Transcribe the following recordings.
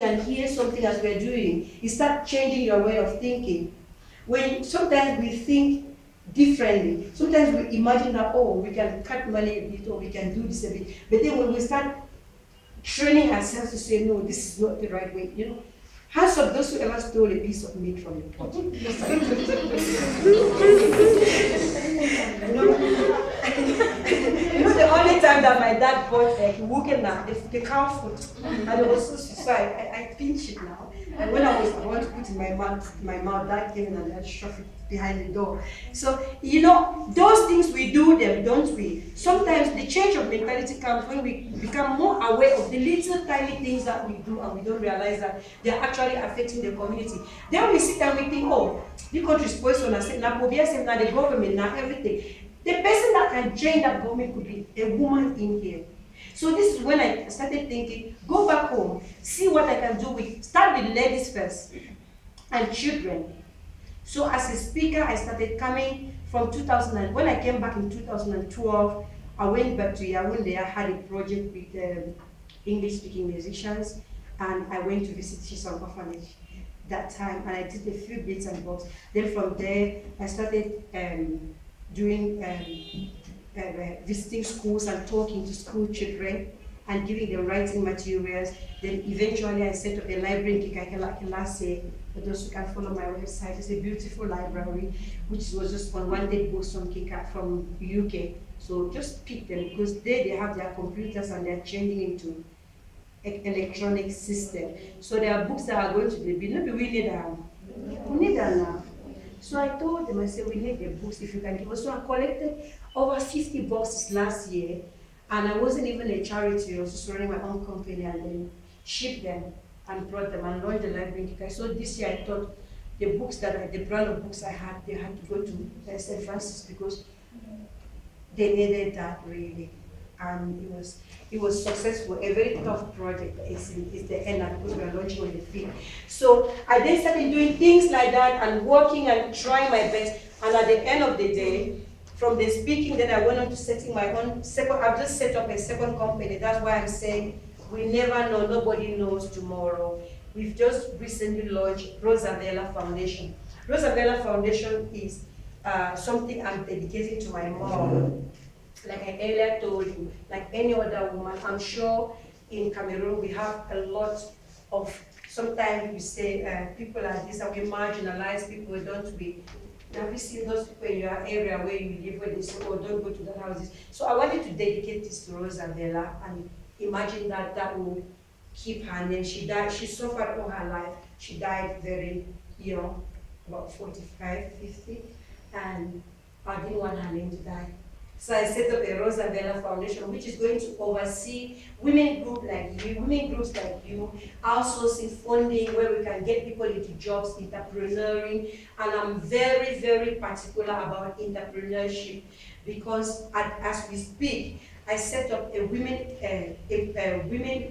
and hear something as we're doing, you start changing your way of thinking. When sometimes we think differently, sometimes we imagine that, oh, we can cut money a bit, or we can do this a bit. But then when we start training ourselves to say, no, this is not the right way, you know. Hands up those who ever stole a piece of meat from the pot. You know, the only time that my dad bought the cow foot, and it was so I pinch it now. And when I want to put it in my mouth, Dad came in and I shoved it behind the door. So, you know, those things we do them, don't we? Sometimes the change of mentality comes when we become more aware of the little tiny things that we do and we don't realize that they're actually affecting the community. Then we sit and we think, oh, the country is poisonous, now the government, now everything. The person that can change that government could be a woman in here. So this is when I started thinking, go back home, see what I can do start with ladies first, and children. So as a speaker, I started coming from 2000, when I came back in 2012, I went back to Yaoundé. I had a project with English-speaking musicians, and I went to visit Chisang Orphanage that time, and I did a few bits and bobs. Then from there, I started doing visiting schools and talking to school children and giving them writing materials. Then eventually I set up a library in Kikakelase. For those who can follow my website, it's a beautiful library, which was just on one day books from UK. So just pick them, because they have their computers and they're changing into electronic system. So there are books that are going to be built. Maybe we need them now. So I told them, I said, we need the books if you can give us. So I collected over 50 boxes last year, and I wasn't even a charity, I was just running my own company, and then shipped them and brought them and launched the library in Kika. So this year I thought the brand of books I had, they had to go to St. Francis, because they needed that really. And it was successful, a very tough project. It's the end, because we are launching on the 5th. So I then started doing things like that and working and trying my best. And at the end of the day, from the speaking, then I went on to setting my own I've just set up a second company. That's why I'm saying we never know, nobody knows tomorrow. We've just recently launched Rosabella Foundation. Rosabella Foundation is something I'm dedicating to my mom. Like I earlier told you, like any other woman, I'm sure in Cameroon we have a lot of, sometimes we say people are this, and we marginalize people, don't we? Have you seen those people in your area where you live, where they say, oh, don't go to that houses? So I wanted to dedicate this to Rosabella, and imagine that will keep her name. She died, she suffered all her life. She died very young, about 45, 50, and I didn't want her name to die. So I set up a Rosabella Foundation, which is going to oversee women groups like you, outsourcing funding where we can get people into jobs, entrepreneuring. And I'm very, very particular about entrepreneurship, because as we speak, I set up a women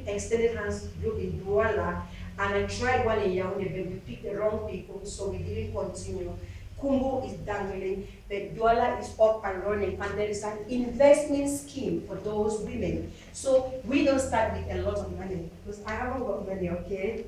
extended hands group in Douala, and I tried one in Yaoundé, but we picked the wrong people, so we didn't continue. Kumbu is dangling, but Douala is up and running, and there is an investment scheme for those women. So we don't start with a lot of money, because I haven't got money, okay?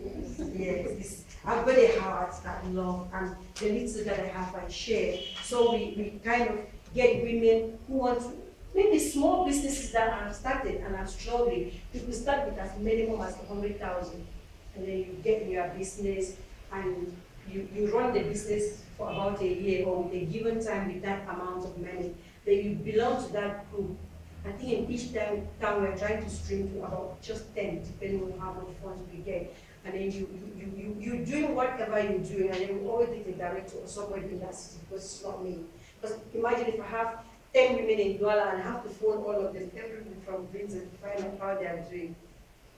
Yes, I've got a heart that long, and the little that I have I share. So we kind of get women who want to, maybe small businesses that are started and are struggling. You could start with as minimum as 100,000, and then you get your business, and you run the business for about a year, or with a given time with that amount of money. Then you belong to that group. I think in each town we're trying to stream to about just 10, depending on how much funds we get. And then you doing whatever you're doing, and then we always need a director or somebody in that city, because it's not me. Because imagine if I have 10 women in Douala and I have to phone all of them, everyone from Vincent, to find out how they are doing.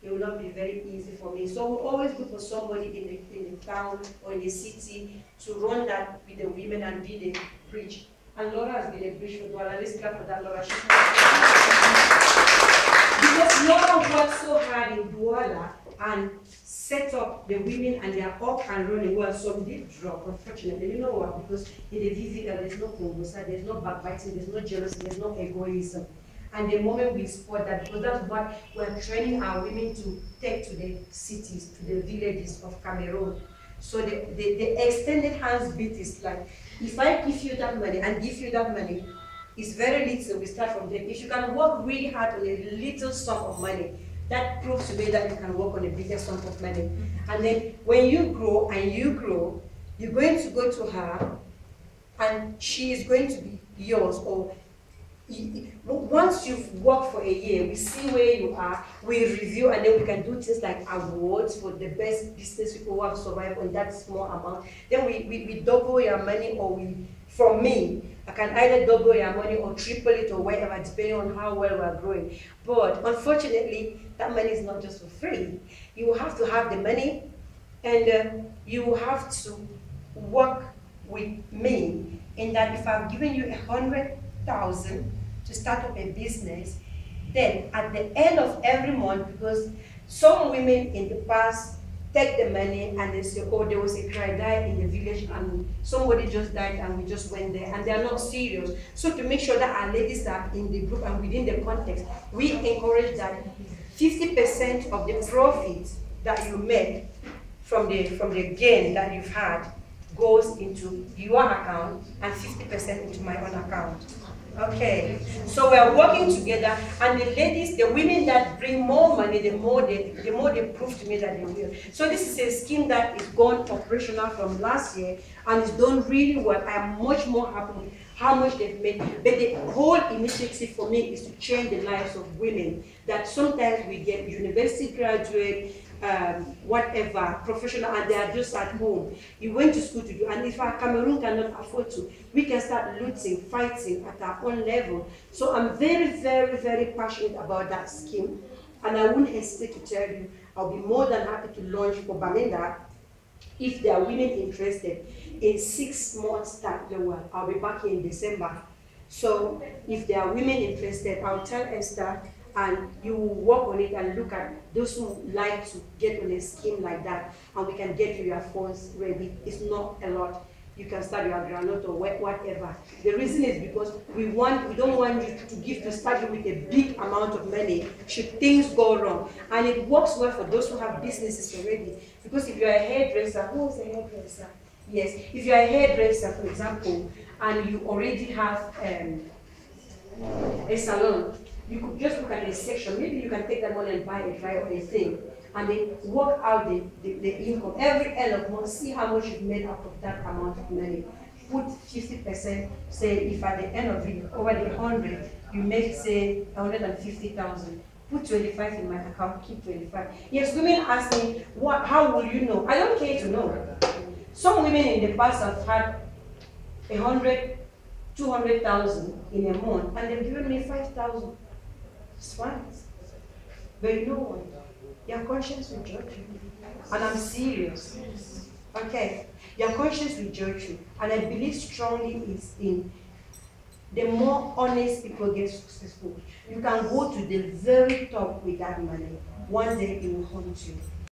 It will not be very easy for me. So we always look for somebody in the town or in the city to run that with the women and be the bridge. And Laura has been a bridge for Douala. Let's clap for that, Laura. Because Laura worked so hard in Douala and set up the women, and they are up and running. Well, some did drop, unfortunately. You know what? Because in the Vivica, there's no congosa, there's no backbiting, there's no jealousy, there's no egoism. And the moment we spot that, because that's what we're training our women to take to the cities, to the villages of Cameroon. So the extended hands bit is like, if I give you that money and give you that money, it's very little, we start from there. If you can work really hard on a little sum of money, that proves to me that you can work on a bigger sum of money. And then when you grow and you grow, you're going to go to her and she is going to be yours. Or once you've worked for a year, we see where you are, we review, and then we can do things like awards for the best business people who have survived on that small amount. Then we double your money, or from me, I can either double your money or triple it or whatever, depending on how well we're growing. But unfortunately, that money is not just for free. You will have to have the money, and you will have to work with me in that if I've given you 100,000 to start up a business, then at the end of every month, because some women in the past take the money and they say, oh, there was a cry die in the village and somebody just died and we just went there, and they are not serious. So to make sure that our ladies are in the group and within the context, we encourage that 50% of the profit that you make from the gain that you've had goes into your account and 50% into my own account. Okay, so we're working together, and the ladies, the women that bring more money, the more they prove to me that they will. So this is a scheme that is gone operational from last year and it's done really well. I am much more happy with how much they've made. But the whole initiative for me is to change the lives of women. That sometimes we get university graduate, whatever, professional, and they are just at home. You went to school to do, and if our Cameroon cannot afford to, we can start looting, fighting at our own level. So I'm very, very, very passionate about that scheme, and I won't hesitate to tell you, I'll be more than happy to launch for Bamenda if there are women interested. In 6 months time, I'll be back in December. So if there are women interested, I'll tell Esther, and you will work on it and look at those who like to get on a scheme like that, and we can get you your funds ready. It's not a lot. You can start your granite or whatever. The reason is because we don't want you to give to start with a big amount of money should things go wrong. And it works well for those who have businesses already. Because if you're a hairdresser, who is a hairdresser? Yes, if you're a hairdresser, for example, and you already have a salon, you could just look at a section. Maybe you can take that money and buy a dry or a thing, and then work out the income every end of month. See how much you've made out of that amount of money. Put 50%. Say if at the end of it, over the 100, you make say 150,000. Put 25 in my account. Keep 25. Yes, women ask me, how will you know? I don't care to know. Some women in the past have had 100, 200,000 in a month, and they've given me 5,000. It's fine. But you know what? Your conscience will judge you. And I'm serious. Okay? Your conscience will judge you. And I believe strongly is in the more honest people get successful. You can go to the very top with that money. One day it will haunt you.